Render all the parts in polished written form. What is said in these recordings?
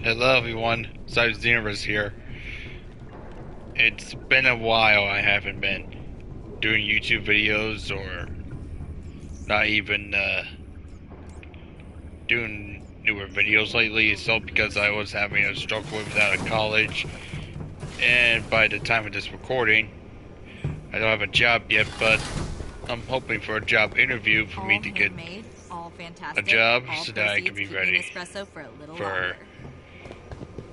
Hello everyone, Scythe Xenoverse here. It's been a while I haven't been doing YouTube videos or not even doing newer videos lately. It's all because I was having a struggle with that at college, and by the time of this recording, I don't have a job yet, but I'm hoping for a job interview for me All to get handmade, all a fantastic, job all so that I can proceeds be keeping ready espresso for a little for longer.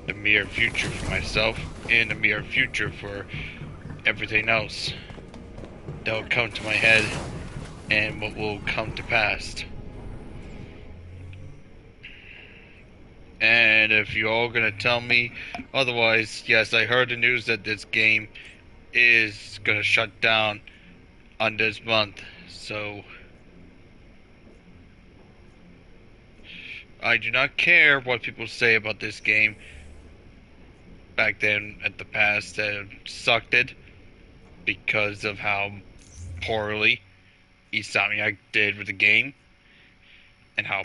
the near future for myself and the near future for everything else that will come to my head and what will come to pass. And if you're all gonna tell me otherwise, yes, I heard the news that this game is gonna shut down on this month. So I do not care what people say about this game back then at the past that it sucked it because of how poorly Insomniac did with the game and how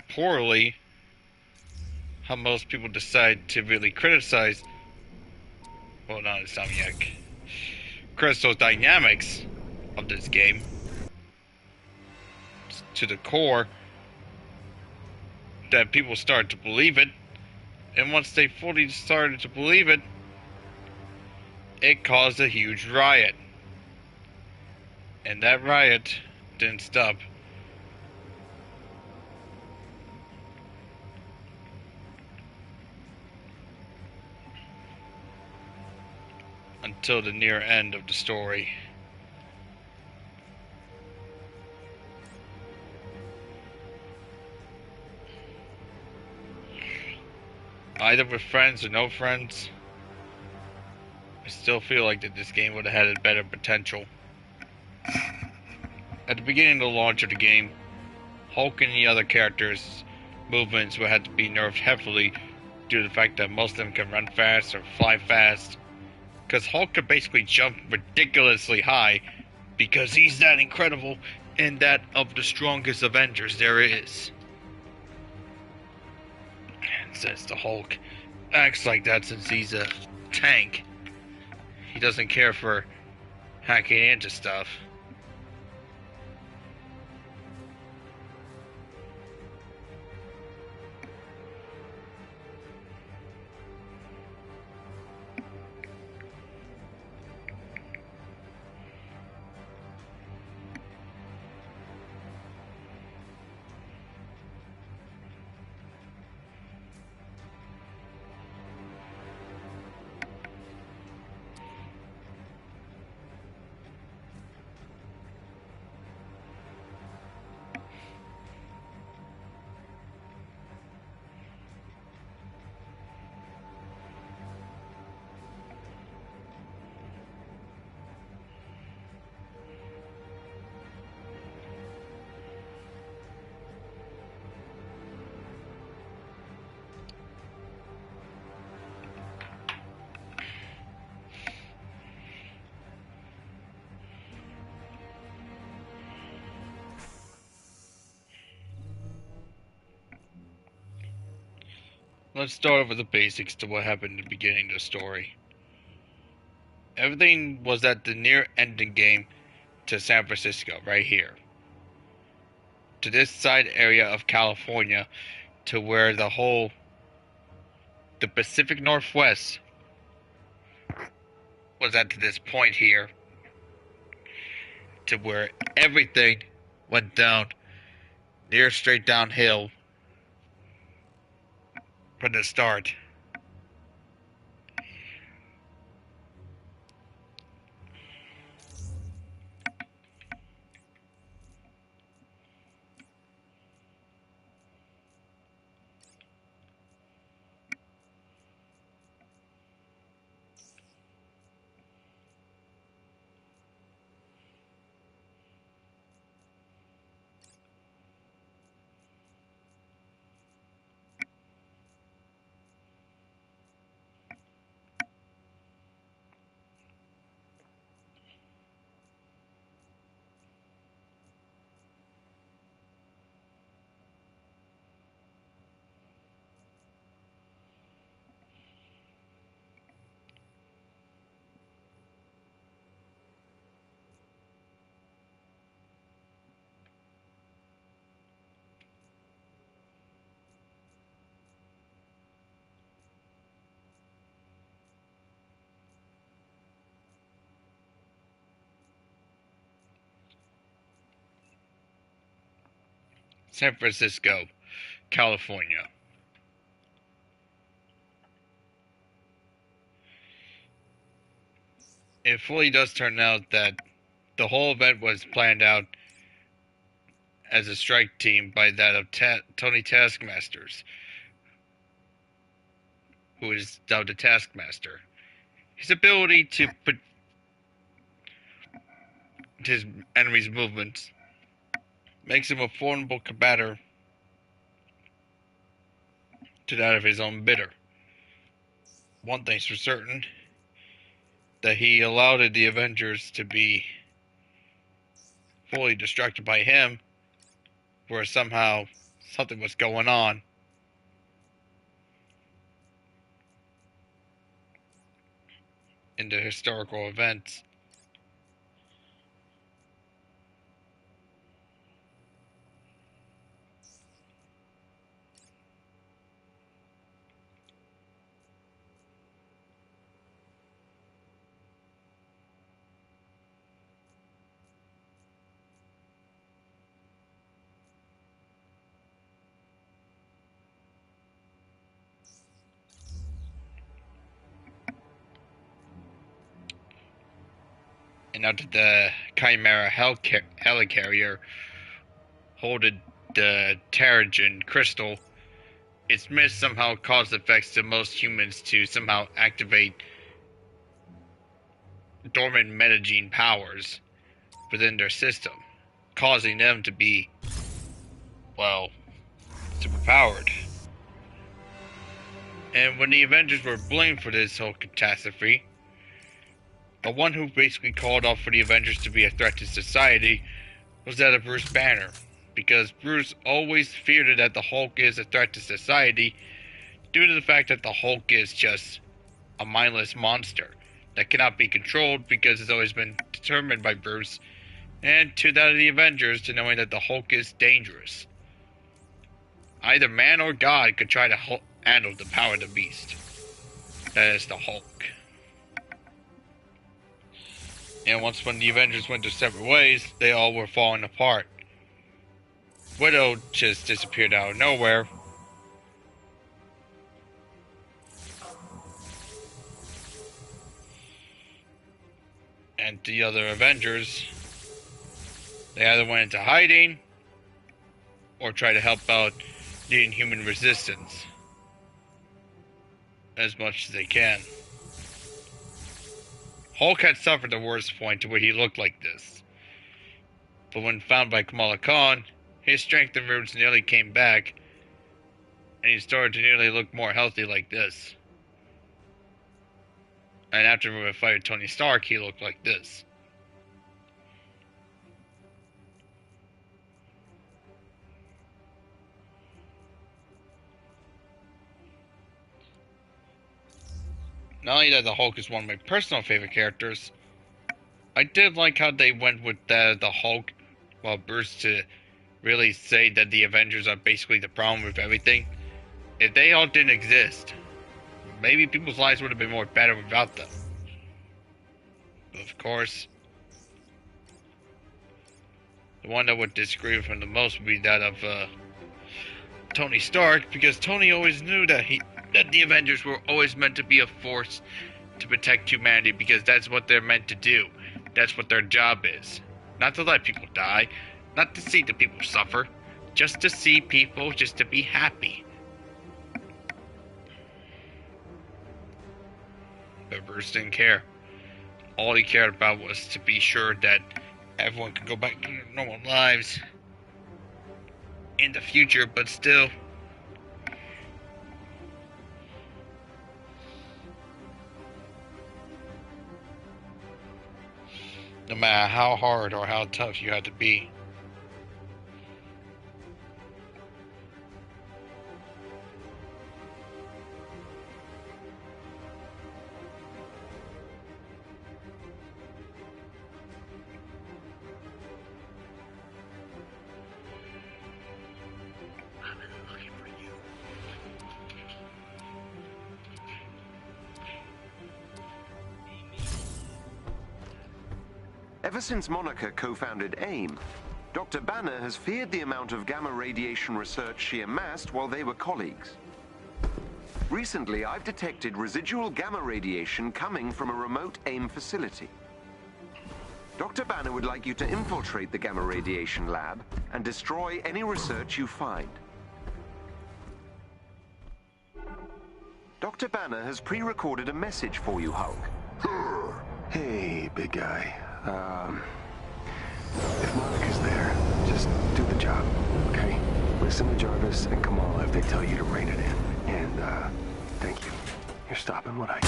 most people decide to really criticize, well, not Insomniac, Crystal's dynamics of this game to the core that people start to believe it. And once they fully started to believe it, it caused a huge riot. And that riot didn't stop until the near end of the story. Either with friends or no friends, I still feel like that this game would have had a better potential. At the beginning of the launch of the game, Hulk and the other characters' movements would have to be nerfed heavily due to the fact that most of them can run fast or fly fast. Because Hulk could basically jump ridiculously high because he's that incredible and that of the strongest Avengers there is. And since the Hulk acts like that since he's a tank, he doesn't care for hacking into stuff. Let's start with the basics to what happened at the beginning of the story. Everything was at the near ending game to San Francisco, right here. To this side area of California, to where the Pacific Northwest was at to this point here, to where everything went down, near straight downhill from the start. San Francisco, California. It fully does turn out that the whole event was planned out as a strike team by that of Tony Taskmasters, who is dubbed the Taskmaster. His ability to put his enemy's movements makes him a formidable combator to that of his own bidder. One thing's for certain, that he allowed the Avengers to be fully distracted by him, where somehow something was going on. In the historical events. And now that the Chimera helicarrier holding the Terrigen crystal, its mist somehow caused effects to most humans to somehow activate dormant metagene powers within their system, causing them to be, well, superpowered. And when the Avengers were blamed for this whole catastrophe, the one who basically called off for the Avengers to be a threat to society was that of Bruce Banner, because Bruce always feared that the Hulk is a threat to society due to the fact that the Hulk is just a mindless monster that cannot be controlled because it's always been determined by Bruce, and to that of the Avengers to knowing that the Hulk is dangerous. Either man or God could try to handle the power of the beast. That is the Hulk. And once when the Avengers went their separate ways, they all were falling apart. Widow just disappeared out of nowhere. And the other Avengers, they either went into hiding or tried to help out the Inhuman resistance as much as they can. Hulk had suffered the worst point to where he looked like this. But when found by Kamala Khan, his strength and roots nearly came back, and he started to nearly look more healthy like this. And after we fired Tony Stark, he looked like this. Not only that the Hulk is one of my personal favorite characters, I did like how they went with the Hulk, well, Bruce, to really say that the Avengers are basically the problem with everything. If they all didn't exist, maybe people's lives would have been more better without them. But of course, the one that would disagree with him the most would be that of Tony Stark, because Tony always knew that the Avengers were always meant to be a force to protect humanity, because that's what they're meant to do. That's what their job is. Not to let people die, not to see the people suffer, just to see people, just to be happy. But Bruce didn't care. All he cared about was to be sure that everyone could go back to their normal lives in the future, but still, no matter how hard or how tough you had to be. Ever since Monica co-founded AIM, Dr. Banner has feared the amount of gamma radiation research she amassed while they were colleagues. Recently, I've detected residual gamma radiation coming from a remote AIM facility. Dr. Banner would like you to infiltrate the gamma radiation lab and destroy any research you find. Dr. Banner has pre-recorded a message for you, Hulk. Hey, big guy. If Monica's there, just do the job, okay? Listen to Jarvis and Kamala if they tell you to rein it in. And, thank you. You're stopping what I do.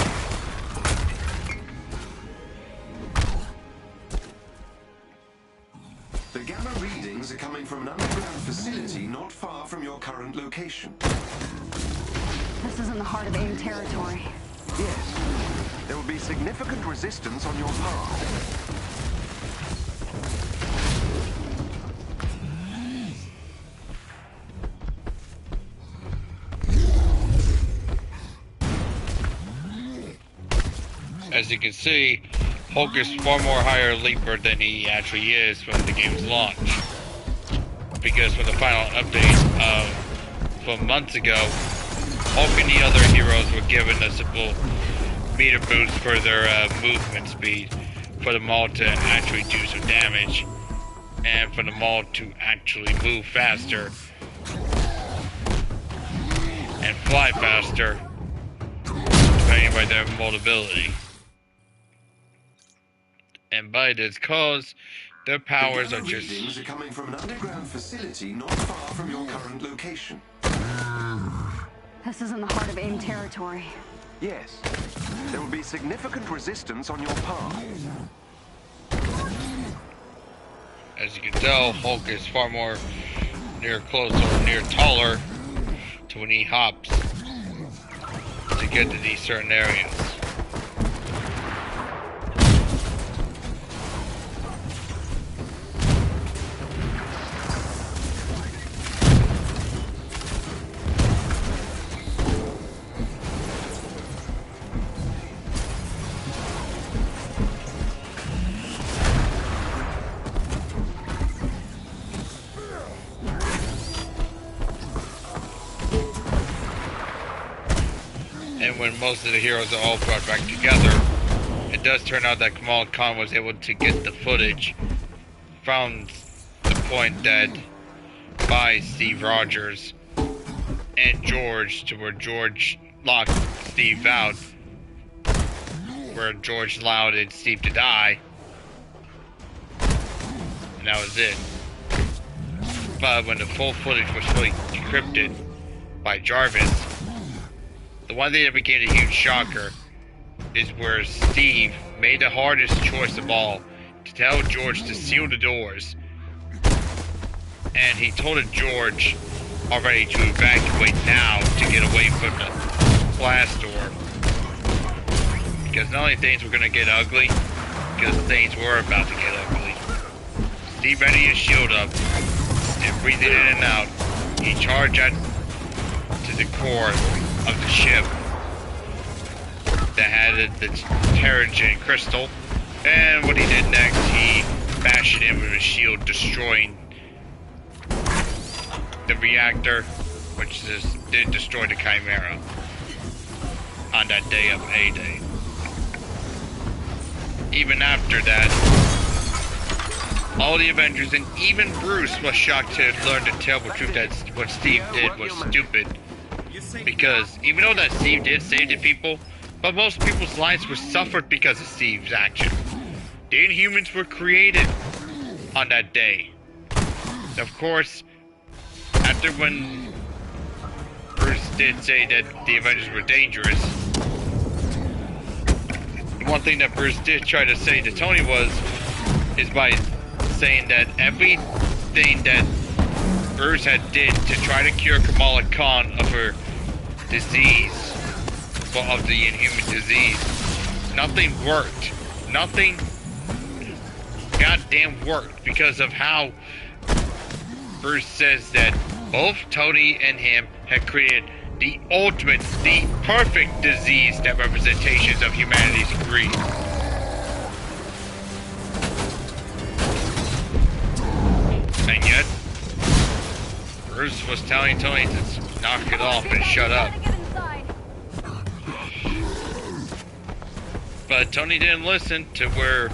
The gamma readings are coming from an underground facility not far from your current location. This is in the heart of AIM territory. Yes. There will be significant resistance on your path. As you can see, Hulk is far more higher leaper than he actually is from the game's launch. Because from the final update from months ago, Hulk and the other heroes were given a simple meter boost for their movement speed, for them all to actually do some damage, and for them all to actually move faster and fly faster, depending on their mobility. And by this cause, their powers are just... readings are coming from an underground facility not far from your current location. This is in the heart of AIM territory. Yes. There will be significant resistance on your path. As you can tell, Hulk is far more near taller to when he hops to get to these certain areas. And when most of the heroes are all brought back together, it does turn out that Kamala Khan was able to get the footage from the point that by Steve Rogers and George, to where George locked Steve out, where George allowed Steve to die, and that was it. But when the full footage was fully decrypted by Jarvis, the one thing that became a huge shocker is where Steve made the hardest choice of all to tell George to seal the doors. And he told George already to evacuate now to get away from the blast door. Because not only things were going to get ugly, because things were about to get ugly. Steve ready his shield up and breathing in and out. He charged out to the core of the ship that had the Terrigen crystal, and what he did next, he bashed it in with his shield, destroying the reactor, which did destroy the Chimera on that day of A-Day. Even after that, all the Avengers and even Bruce was shocked to learn the terrible truth that what Steve did was stupid. Because even though that Steve did save the people, but most people's lives were suffered because of Steve's action. The Inhumans were created on that day. Of course, after when Bruce did say that the Avengers were dangerous, the one thing that Bruce did try to say to Tony is by saying that everything that Bruce had did to try to cure Kamala Khan of her disease, of the Inhuman disease, nothing worked. Nothing goddamn worked, because of how Bruce says that both Tony and him had created the ultimate, the perfect disease that representations of humanity's greed. Bruce was telling Tony to knock it off and shut up. But Tony didn't listen to where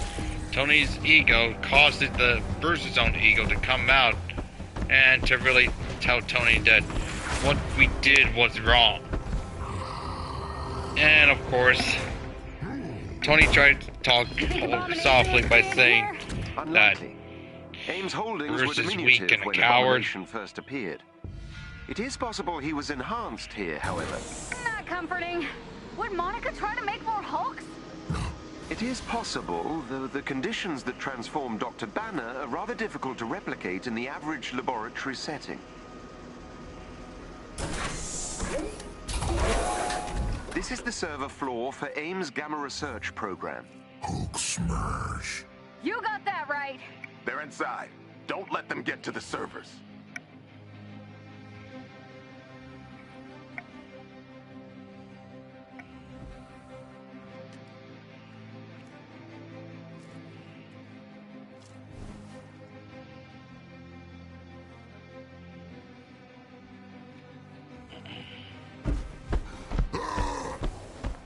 Tony's ego caused Bruce's own ego to come out and to really tell Tony that what we did was wrong. And of course, Tony tried to talk softly by saying that Ames Holdings Bruce were is weak diminutive and a when coward. Abomination first appeared. It is possible he was enhanced here, however. Not comforting. Would Monica try to make more Hulks? It is possible, though the conditions that transform Dr. Banner are rather difficult to replicate in the average laboratory setting. This is the server floor for Ames Gamma Research Program. Hulk smash. You got that right. They're inside. Don't let them get to the servers.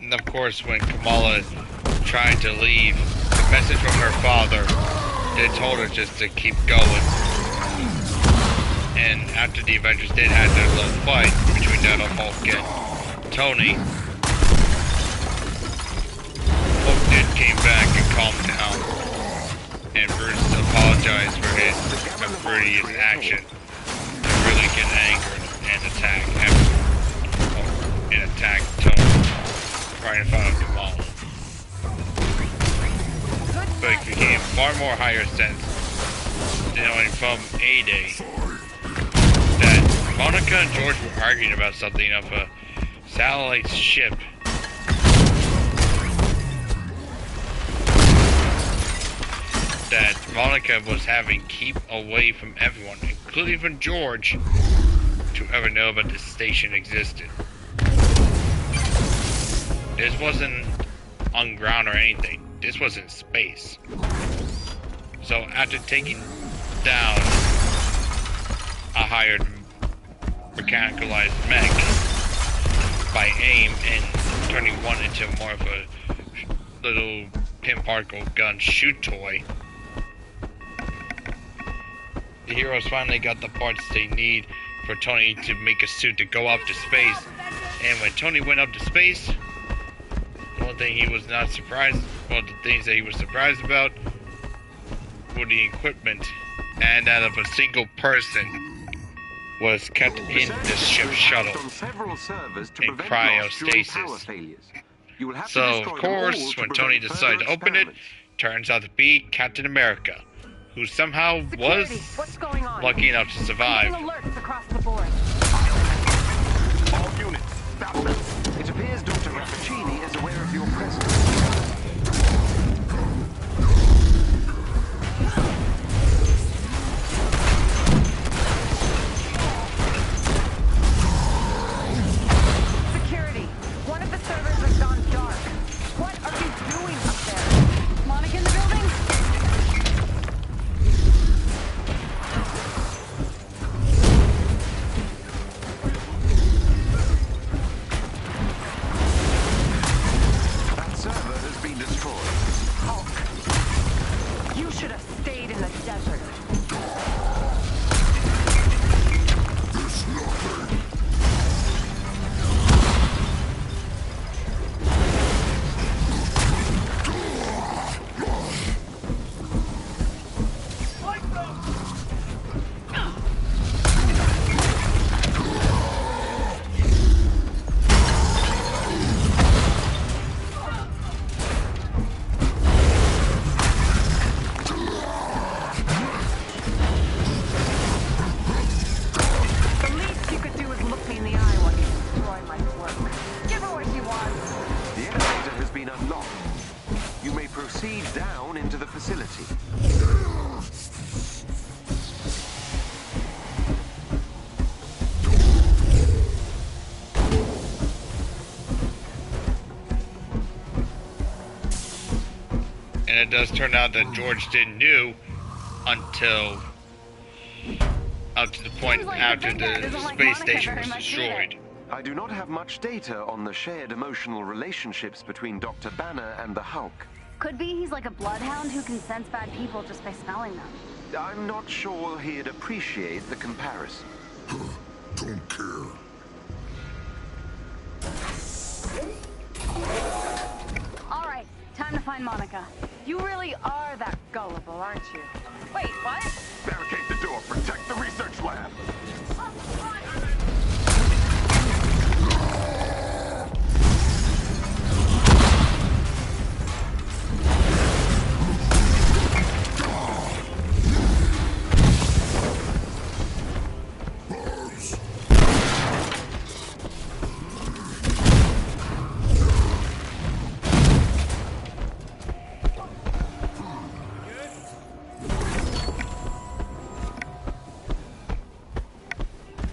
And of course, when Kamala tried to leave, the message from her father, they told her just to keep going. And after the Avengers did have their little fight between that Hulk and Tony, Hulk did came back and calmed down. And Bruce apologized for his previous action to really get angry and attack Tony right in front of Kamala. But it became far more higher sense knowing from A-Day that Monica and George were arguing about something of a satellite ship. That Monica was having keep away from everyone, including from George, to ever know about this station existed. This wasn't on ground or anything. This was in space. So after taking down a hired mechanicalized mech by AIM and turning one into more of a little pinparticle gun shoot toy, the heroes finally got the parts they need for Tony to make a suit to go up to space. And when Tony went up to space, the one thing he was not surprised, well, the things that he was surprised about were the equipment, and that of a single person was kept in the ship's shuttle in cryostasis. So, of course, when Tony decided to open it, turns out to be Captain America, who somehow was lucky enough to survive. Alerts across the board. All units, stop them. It appears Dr. Rappaccini is aware of your presence. Security. One of the servers has gone dark. What are you doing up there? Monica in the building? That server has been destroyed. Hulk. You should have stayed in the desert. There's nothing. The least you could do is look me in the eye while you destroy my work. Give her what she wants. The elevator has been unlocked. You may proceed down into the facility. And it does turn out that George didn't know until up to the point Seems like after big guy the doesn't like space Monica station very was much either. destroyed. I do not have much data on the shared emotional relationships between Dr. Banner and the Hulk. Could be he's like a bloodhound who can sense bad people just by smelling them. I'm not sure he'd appreciate the comparison. Don't care. All right, time to find Monica. You really are that gullible, aren't you? Wait, what? Barricade the door. Protect the research lab.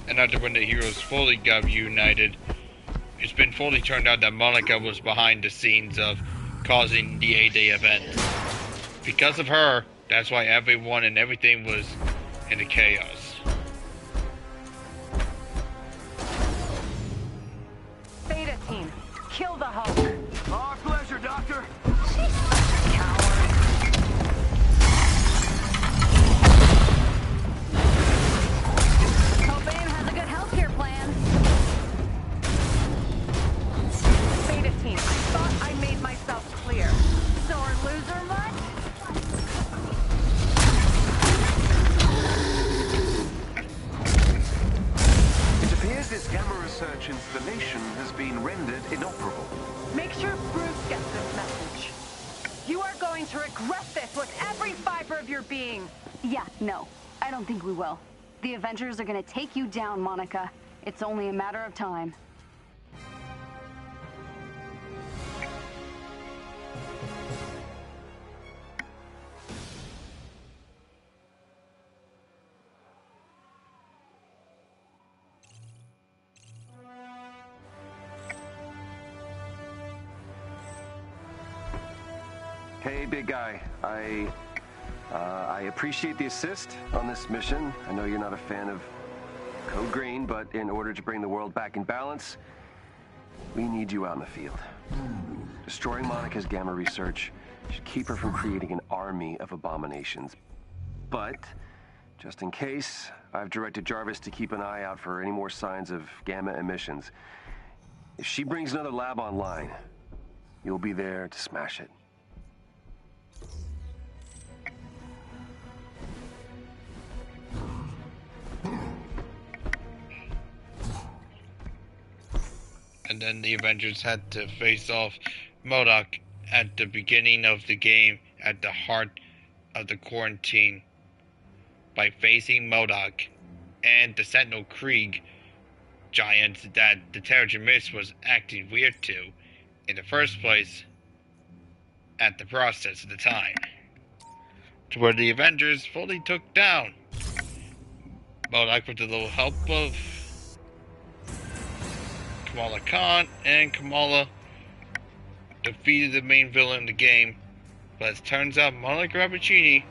And after when the heroes fully got reunited, it's been fully turned out that Monica was behind the scenes of causing the A-Day event. Because of her, that's why everyone and everything was in the chaos. Beta team, kill the Hulk. Our pleasure, Doctor. Hope AIM has a good healthcare plan. Beta team, I thought I made myself clear. Sore loser much? It appears this gamma research installation has been rendered inoperable. Make sure Bruce gets this message. You are going to regret this with every fiber of your being. Yeah, no, I don't think we will. The Avengers are gonna take you down, Monica. It's only a matter of time. Hey, big guy. I appreciate the assist on this mission. I know you're not a fan of Code Green, but in order to bring the world back in balance, we need you out in the field. Destroying Monica's gamma research should keep her from creating an army of abominations. But, just in case, I've directed Jarvis to keep an eye out for any more signs of gamma emissions. If she brings another lab online, you'll be there to smash it. And then the Avengers had to face off MODOK at the beginning of the game at the heart of the quarantine by facing MODOK and the Sentinel Krieg giants that the Terrigen Mist was acting weird to in the first place at the process of the time, to where the Avengers fully took down MODOK with a little help of Kamala Khan, and Kamala defeated the main villain in the game, but as turns out Monica Rappaccini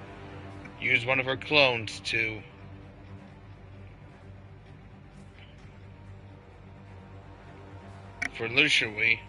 used one of her clones to for Lushawee.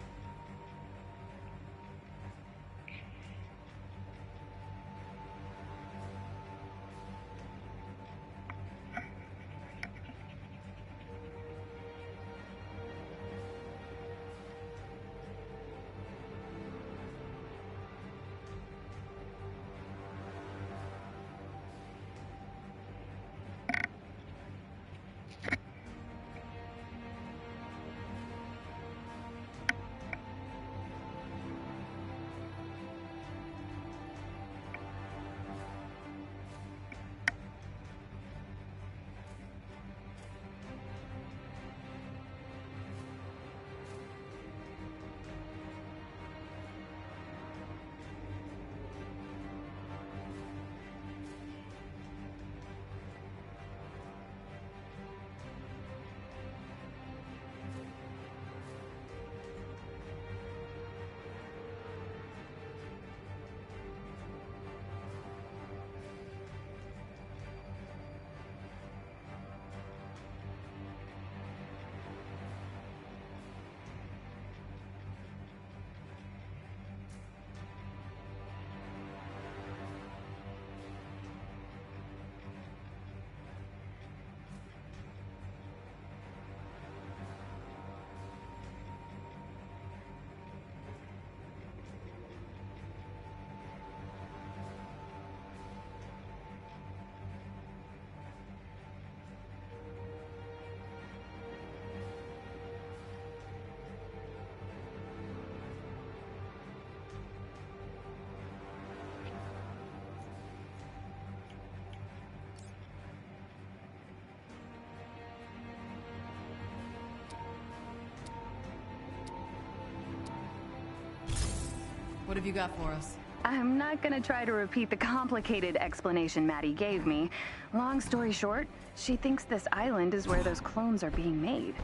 What have you got for us? I'm not gonna try to repeat the complicated explanation Maddie gave me. Long story short, she thinks this island is where those clones are being made.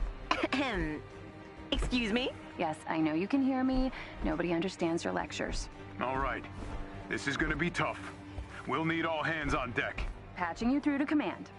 Excuse me? Yes, I know you can hear me. Nobody understands your lectures. All right. This is gonna be tough. We'll need all hands on deck. Patching you through to command.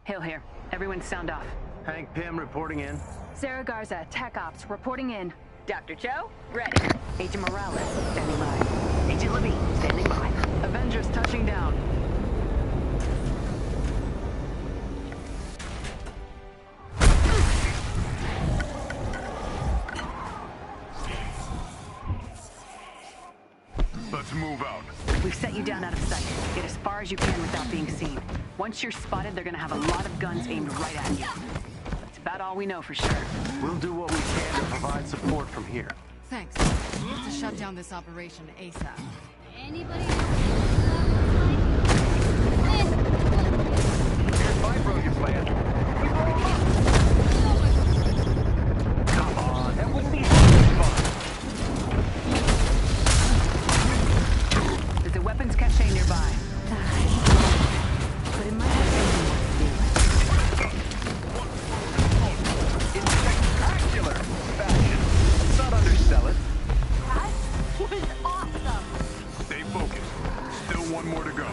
Hill here. Everyone sound off. Hank Pym reporting in. Sarah Garza, Tech Ops, reporting in. Dr. Cho, ready. Agent Morales, standing by. Agent Levine, standing by. Avengers touching down. Let's move out. We've set you down out of sight. Get as far as you can without being seen. Once you're spotted, they're gonna have a lot of guns aimed right at you. That's about all we know for sure. We'll do what we can to provide support from here. Thanks. We have to shut down this operation ASAP. Anybody? If I broke your plan, we blow them up. Come on, that wouldn't be fun. There's a weapons cache nearby. But in my head, In spectacular fashion. Let's not undersell it. That was awesome. Stay focused. Still one more to go.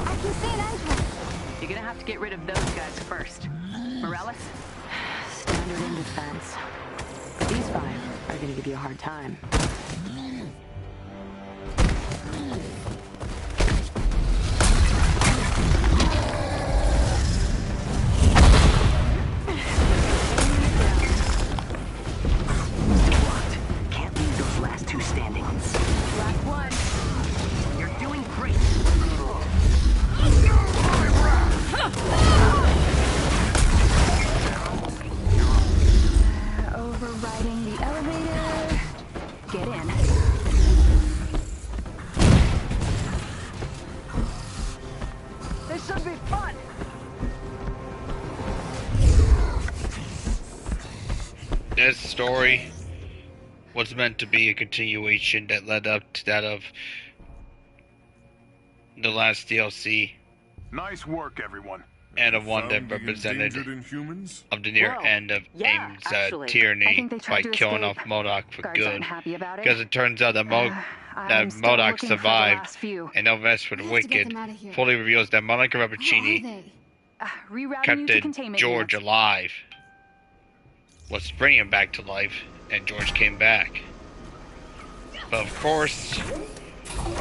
I can see an entrance. You're gonna have to get rid of those guys first. Morales? Standard in defense. But these five are gonna give you a hard time. Blocked. Can't leave those last two standing. last one. You're doing great. Overriding the elevator. Get in. This should be fun. This story was meant to be a continuation that led up to that of the last DLC, Nice work, everyone. and of one Found that the represented endangered Inhumans? of the near Whoa. end of Yeah, AIM's actually. I tyranny think they by tried to killing escape. off MODOK for Guards good. aren't happy about it. Because it turns out that, I'm still MODOK looking for the survived, last few. and No Rest for the We have to get Wicked them out of here. fully reveals that Monica Where are Rappaccini they? Rerouting you kept to containment George units. alive, was bringing him back to life, and George came back. But of course,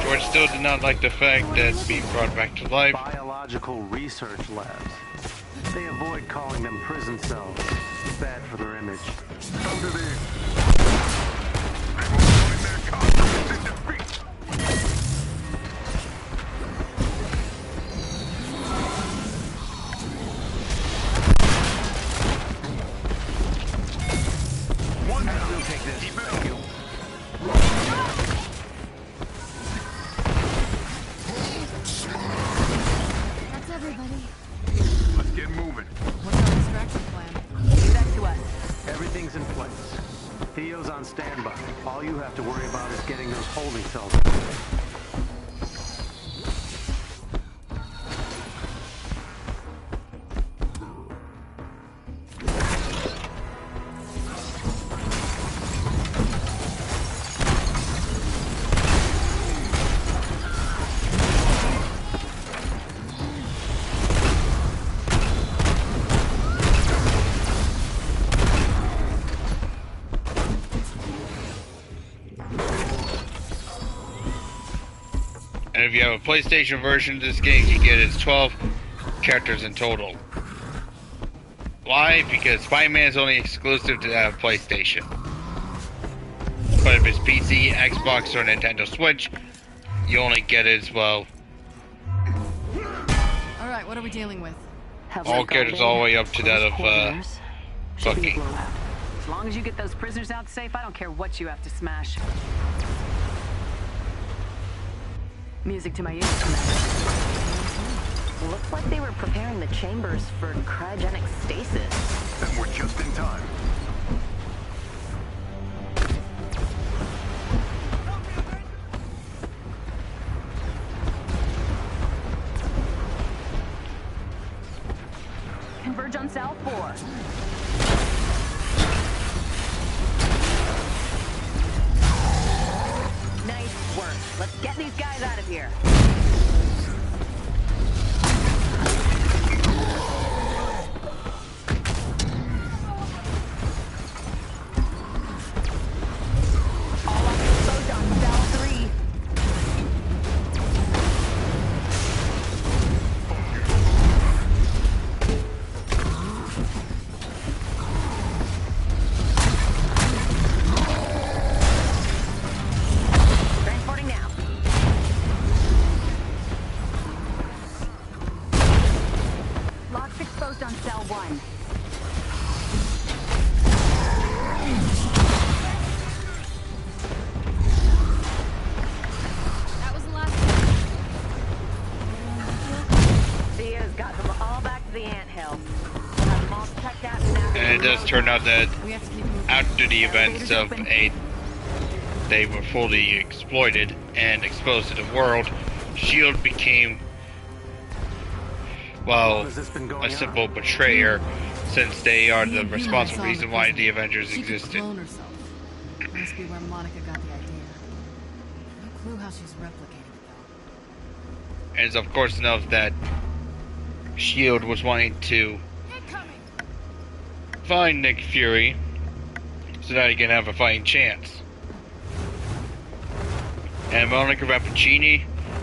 George still did not like the fact that being brought back to life. Biological research labs. They avoid calling them prison cells. Bad for their image. Come to the... They will find their confidence in defeat. One down. We'll take this. Keep it Thank up. you. That's everybody. Let's get moving. What's our distraction plan? Leave that to us. Everything's in place. Theo's on standby. All you have to worry about is getting those holding cells. And if you have a PlayStation version of this game, you get its 12 characters in total. Why? Because Spider-Man is only exclusive to that PlayStation. But if it's PC, Xbox, or Nintendo Switch, you only get it as well. Alright, what are we dealing with? Have All we characters gone all the in? way up to that Close of, quarters. Should be a Cooking. blowout. As long as you get those prisoners out safe, I don't care what you have to smash. Music to my ears, Commander. Looks like they were preparing the chambers for cryogenic stasis. Then we're just in time. Converge on cell 4. Nice work. Let's get these guys out of here. All up exposed on cell 3. Transporting now. Locks exposed on cell 1. That was the last Thea's got them all back to the anthill. We'll have them all checked out and after. And it does turn out that We have to keep moving. after the events of they were fully exploited and exposed to the world, S.H.I.E.L.D. became, well, Has this been going a on? simple betrayer, since they are the Ian responsible saw reason the why prison. the Avengers She could existed. clone herself. Must be where Monica got the idea. No clue how she's replicating it though. And it's of course enough that S.H.I.E.L.D. was wanting to find Nick Fury so that he can have a fighting chance. And Monica Rappaccini,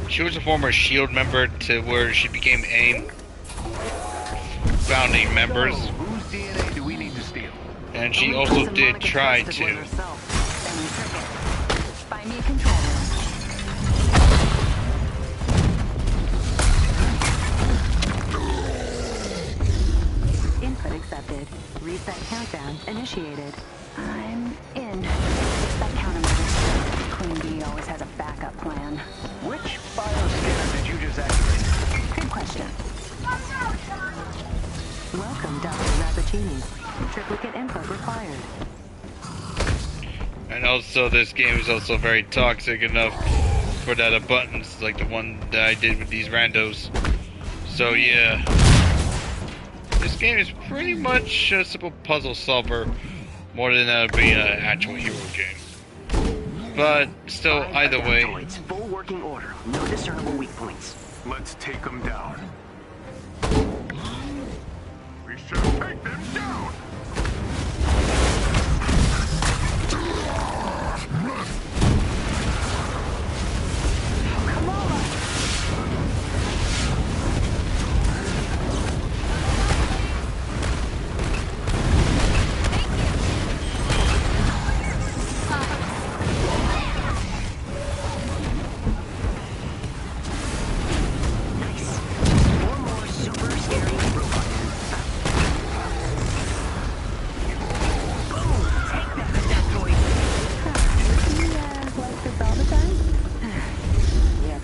she was a former S.H.I.E.L.D. member to where she became AIM founding members, So, whose DNA do we need to steal? and she Only also person did Monica try trusted was to. herself. Sending circuit. Find me a control room. Input accepted. Reset countdown initiated. I'm in. Fix that countermeasure. Queen Bee always has a backup plan. Which bioscanner did you just activate? Good question. Welcome, Dr. Rappaccini. Triplicate input required. And also, this game is also very toxic enough for that of buttons like the one that I did with these randos. So yeah, this game is pretty much a simple puzzle solver more than being an actual hero game. But still, either way, Adaptoids, full working order. No discernible weak points. Let's take them down. We should take them down! Four more super scary robots. Boom! Take that, adaptoid. Yeah, like this all the time? Yep.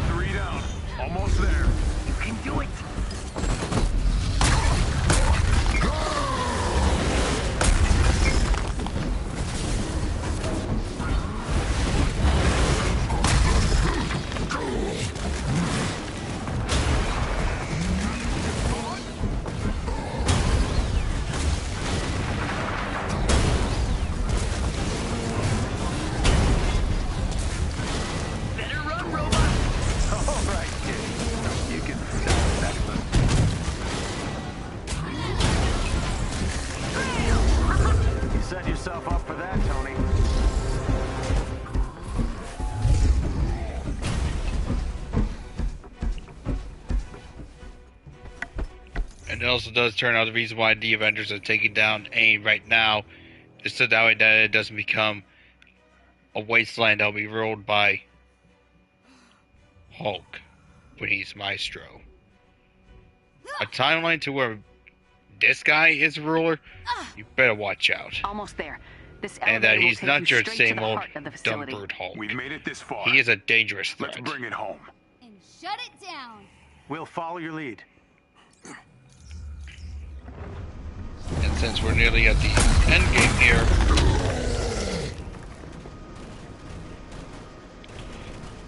Three down. Almost there. You can do it. Better run, robot. All right, kid. You can stop that one. You set yourself up for that, Tony. and it also does turn out the reason why the Avengers are taking down AIM right now is so that way that it doesn't become a wasteland that'll be ruled by Hulk when he's Maestro. a timeline to where this guy is ruler, you better watch out. Almost there. This And that elevator will he's take not you your straight to same the old heart of the dumb facility. brute Hulk. We've made it this far. He is a dangerous threat. Let's bring it home. And shut it down. We'll follow your lead. And since we're nearly at the end game here,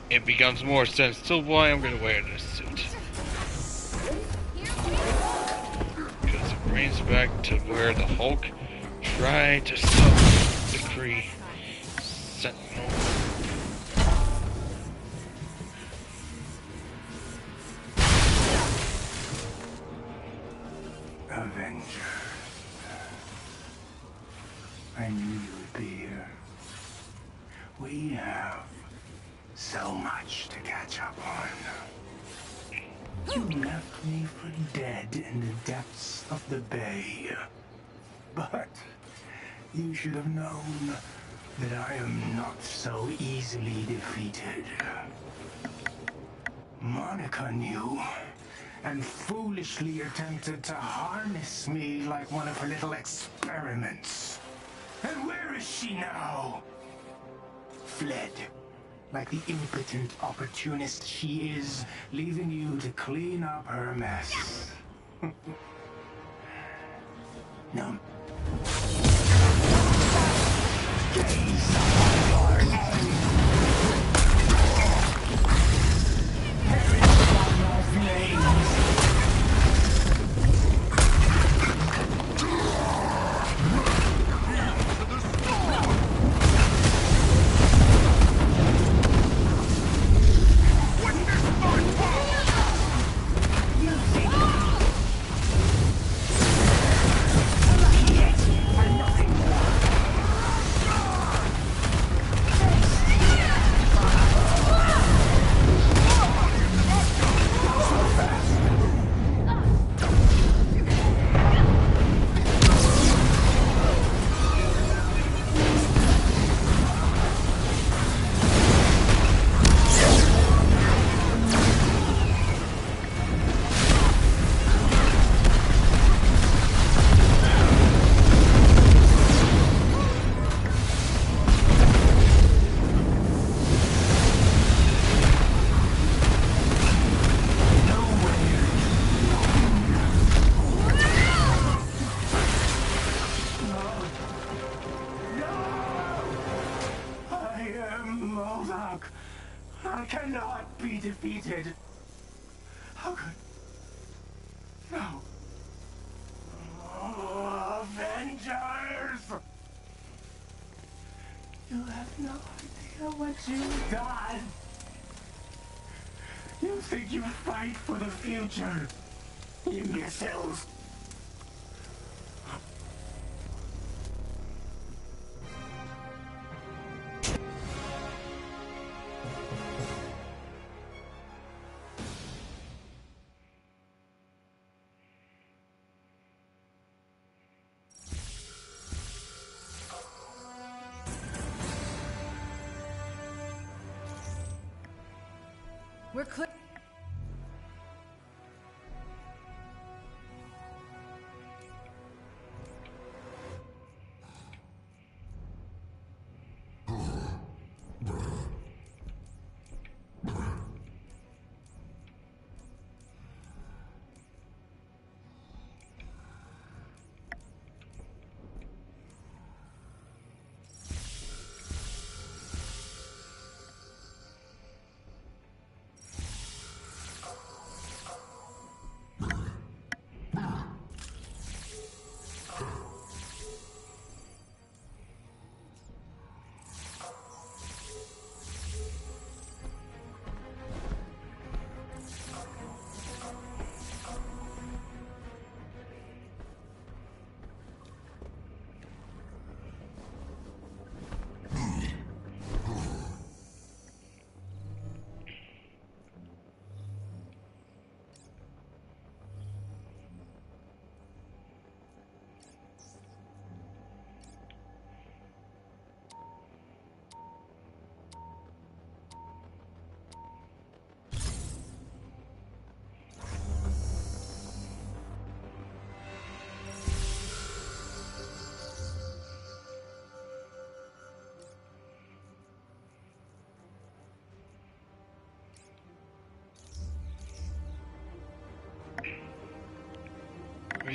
it becomes more sense to why I'm gonna wear this suit. Because it brings back to where the Hulk tried to stop the Kree Sentinel. Avengers. I knew you would be here. We have so much to catch up on. You left me for dead in the depths of the bay. But you should have known that I am not so easily defeated. Monica knew, and foolishly attempted to harness me like one of her little experiments. And where is she now? Fled, like the impotent opportunist she is, leaving you to clean up her mess. No. Gaze upon your end. Perish upon your flames. I cannot be defeated. How could... No. Oh, Avengers! You have no idea what you've done. You think you fight for the future, you imbeciles. We're clear.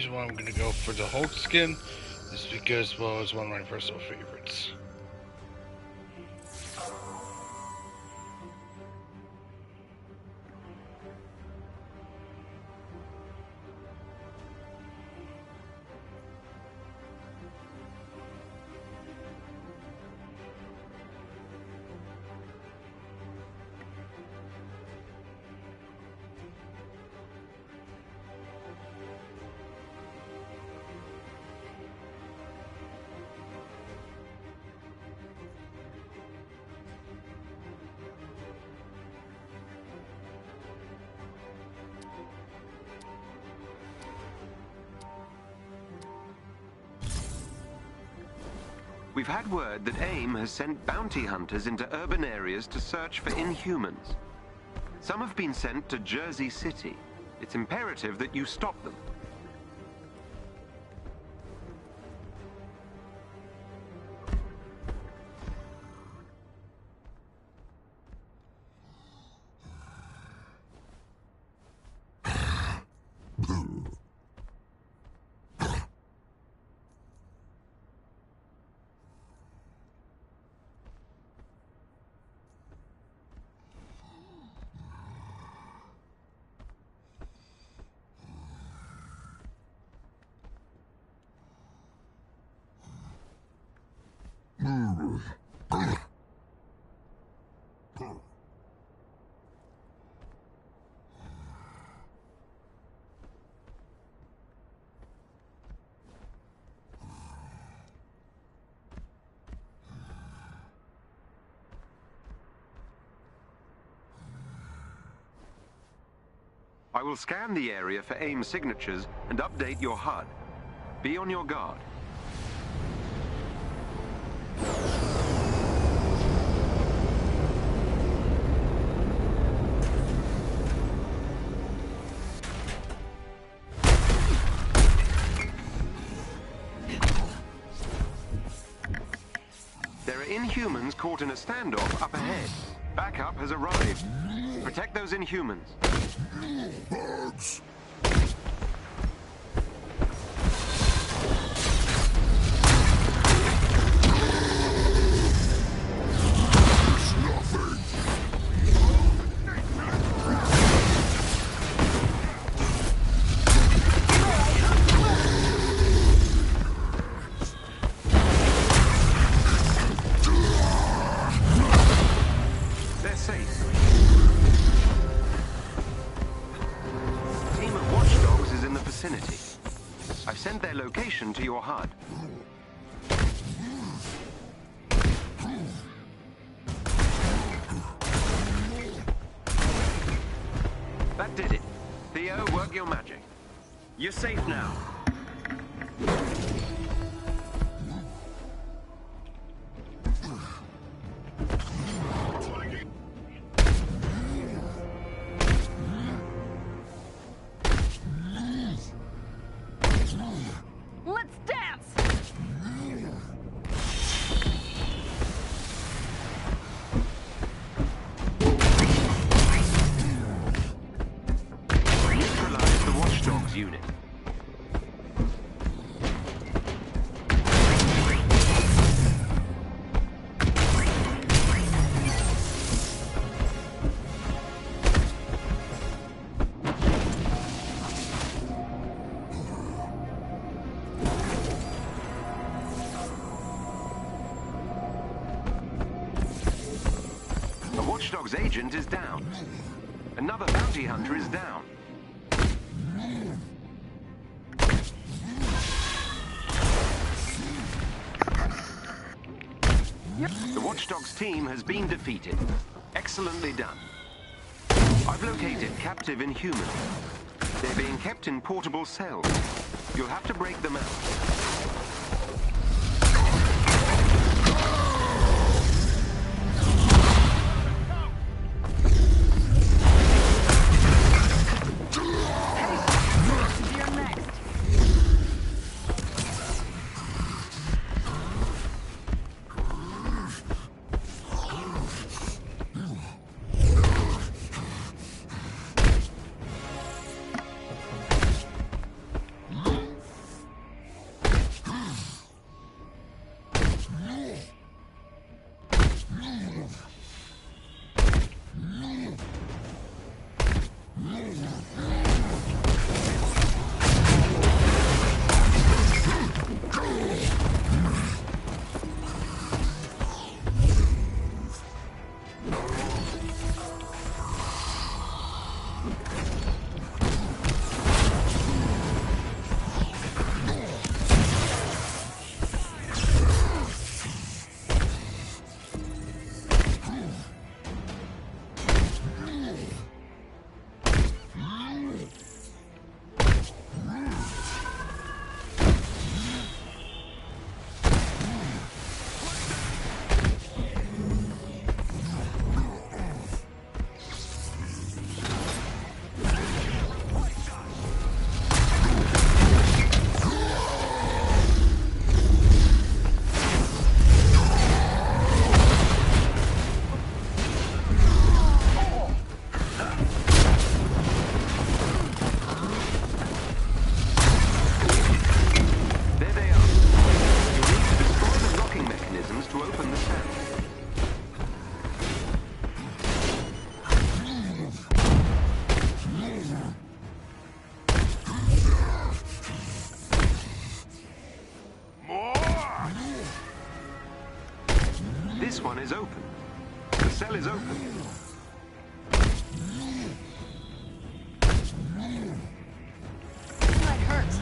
reason why I'm gonna go for the Hulk skin is because, well, it's one of my personal favorites. We've had word that AIM has sent bounty hunters into urban areas to search for Inhumans. Some have been sent to Jersey City. It's imperative that you stop them. I will scan the area for AIM signatures and update your HUD. Be on your guard. There are Inhumans caught in a standoff up ahead. Backup has arrived. Protect those Inhumans. Bugs. They're safe. Team of watchdogs is in the vicinity. I've sent their location to your HUD. That did it. Theo, work your magic. You're safe now. Let's dance! Neutralize the watchdogs unit. The watchdog's agent is down. Another bounty hunter is down. The watchdog's team has been defeated. Excellently done. I've located captive Inhumans. They're being kept in portable cells. You'll have to break them out. This one is open. The cell is open. That hurts.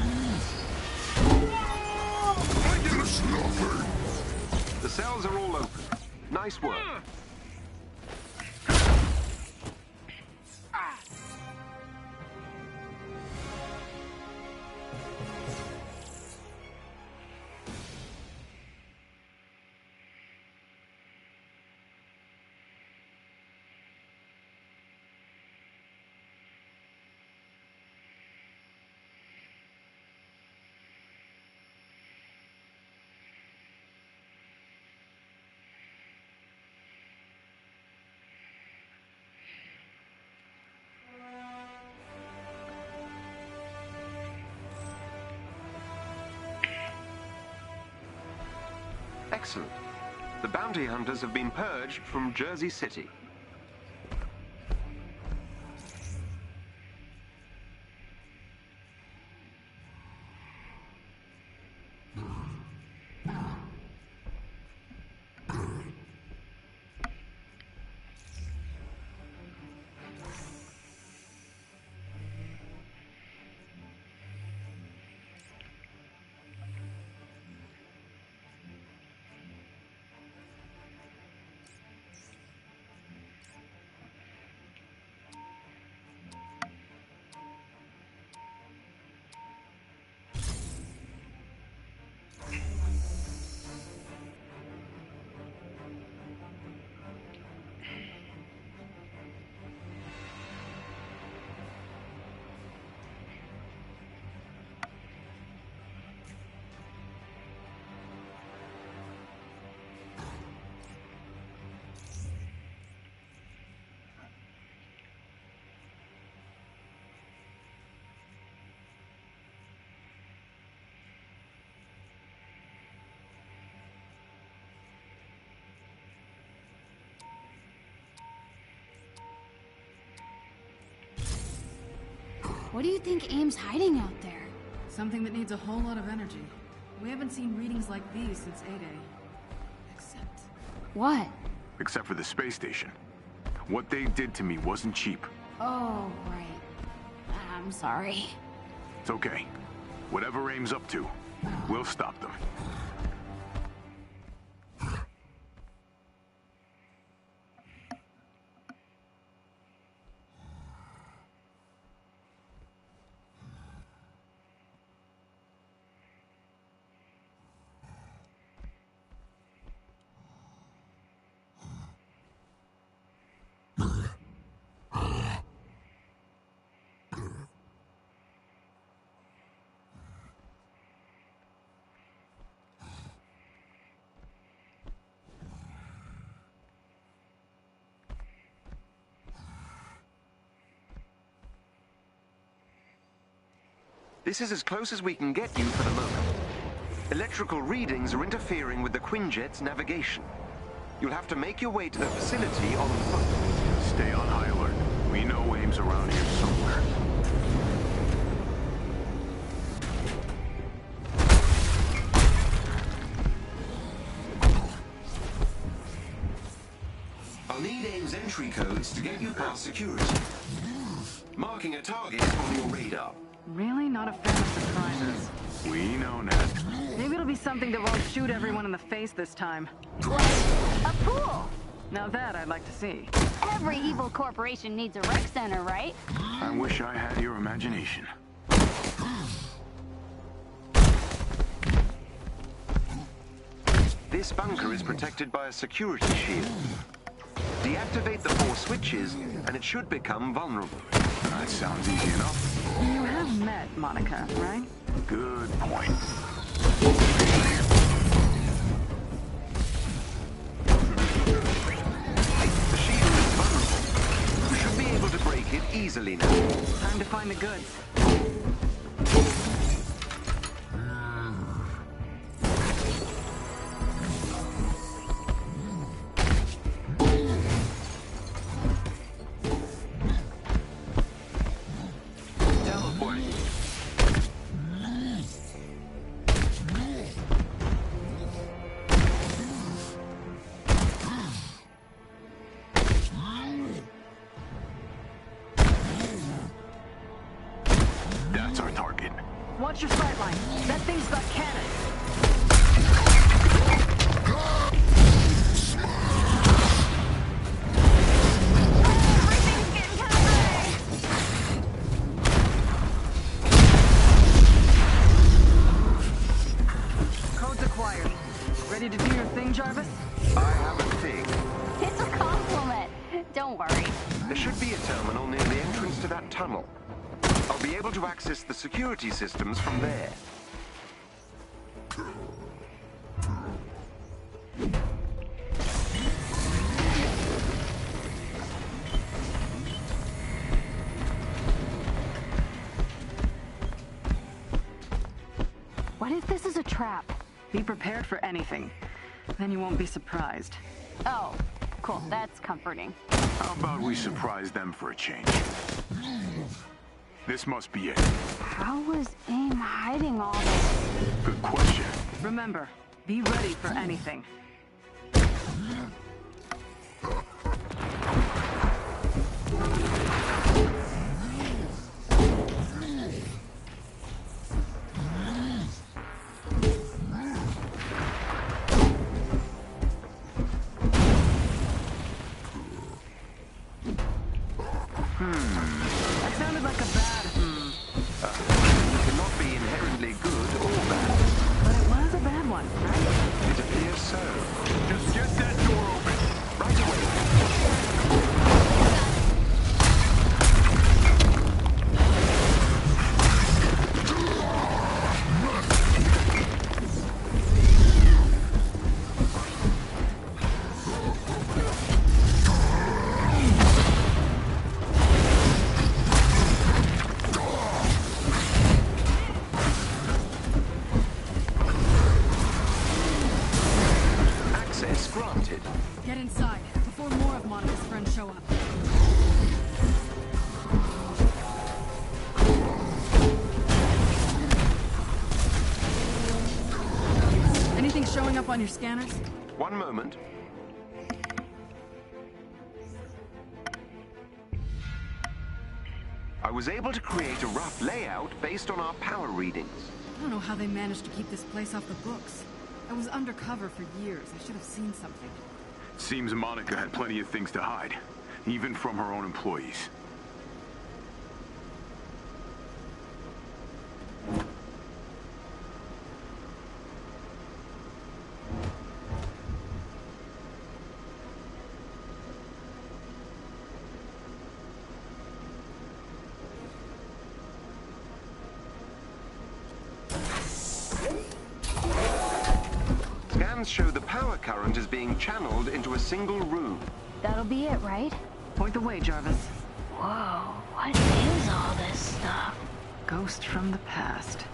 I get a snuffer. The cells are all open. Nice work. Excellent. The bounty hunters have been purged from Jersey City. What do you think AIM's hiding out there? Something that needs a whole lot of energy. We haven't seen readings like these since A-Day. Except... What? Except for the space station. What they did to me wasn't cheap. Oh, right. I'm sorry. It's okay. Whatever AIM's up to, we'll stop them. This is as close as we can get you for the moment. Electrical readings are interfering with the Quinjet's navigation. You'll have to make your way to the facility on foot. Stay on high alert. We know AIM's around here somewhere. I'll need AIM's entry codes to get you past security. Marking a target on your radar. Really not a fan of surprises. We know, Ned. Maybe it'll be something that won't shoot everyone in the face this time. Like a pool. Now that I'd like to see. Every evil corporation needs a rec center, right? I wish I had your imagination. This bunker is protected by a security shield. Deactivate the 4 switches, and it should become vulnerable. That sounds easy enough. You have met Monica, right? Good point. The shield is vulnerable. You should be able to break it easily now. Time to find the goods. thing's got cannons. Everything's getting kind of gray. Code's acquired. Ready to do your thing, Jarvis? I have a thing. It's a compliment. Don't worry. There should be a terminal near the entrance to that tunnel. I'll be able to access the security systems from there. What if this is a trap? Be prepared for anything. Then you won't be surprised. Oh, cool. That's comforting. How about we surprise them for a change? This must be it. How was AIM hiding all this? Good question. Remember, be ready for anything. That sounded like a bad It cannot be inherently good or bad. but it was a bad one, right? It appears so. Just get that door open. Right away. Access granted. Get inside before more of Monica's friends show up. Anything showing up on your scanners? One moment. I was able to create a rough layout based on our power readings. I don't know how they managed to keep this place off the books. I was undercover for years. I should have seen something. Seems Monica had plenty of things to hide, even from her own employees. Scans show the power current is being channeled into a single room. That'll be it, right? Point the way, Jarvis. Whoa, what is all this stuff? Ghost from the past.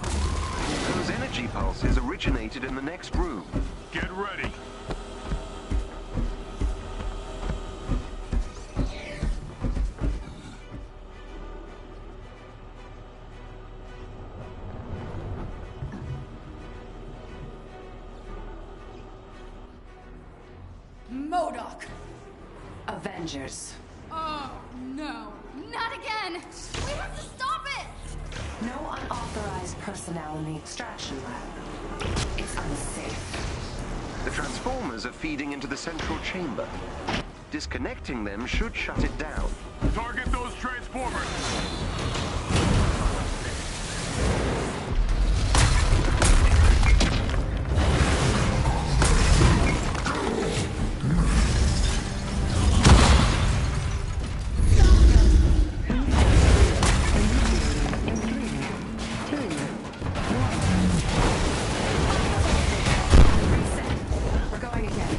Those energy pulses originated in the next room. Get ready. MODOK! Avengers. Oh, no. Not again! We have to stop it! No unauthorized personnel in the extraction lab. It's unsafe. The transformers are feeding into the central chamber. Disconnecting them should shut it down. Target those transformers. We're going again.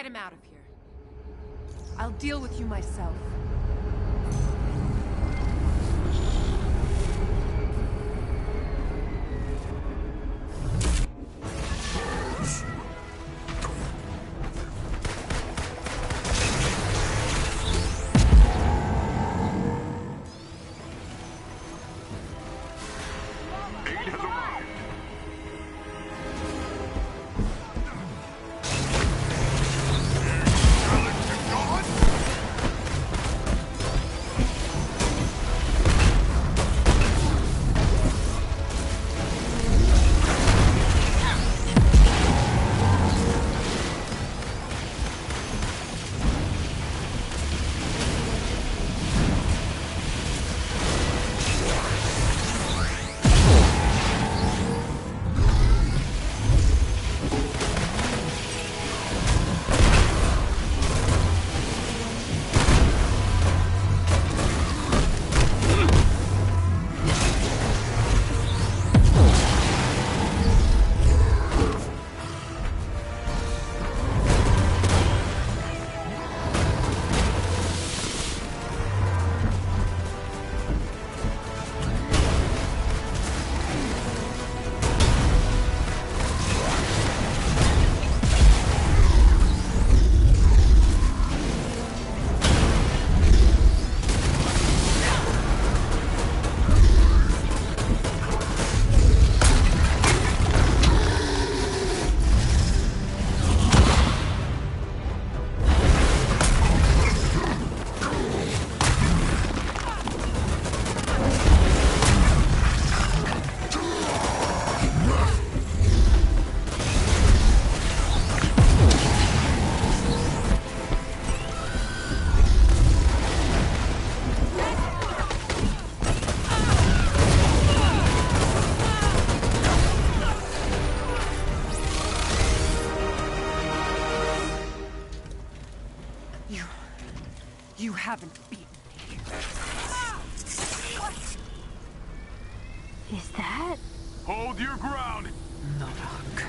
Get him out of here. I'll deal with you myself. You haven't beaten me. Is that? Hold your ground! Novak.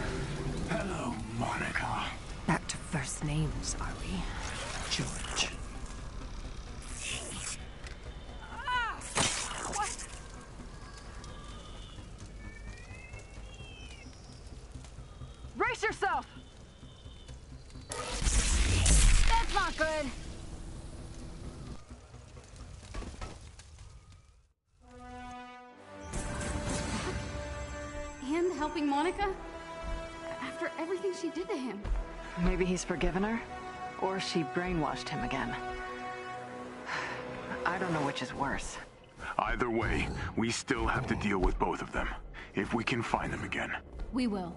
Hello, Monica. Back to first names, are we? George. Brace yourself! That's not good. And helping Monica? After everything she did to him. Maybe he's forgiven her? Or she brainwashed him again. I don't know which is worse. Either way, we still have to deal with both of them. If we can find them again. We will.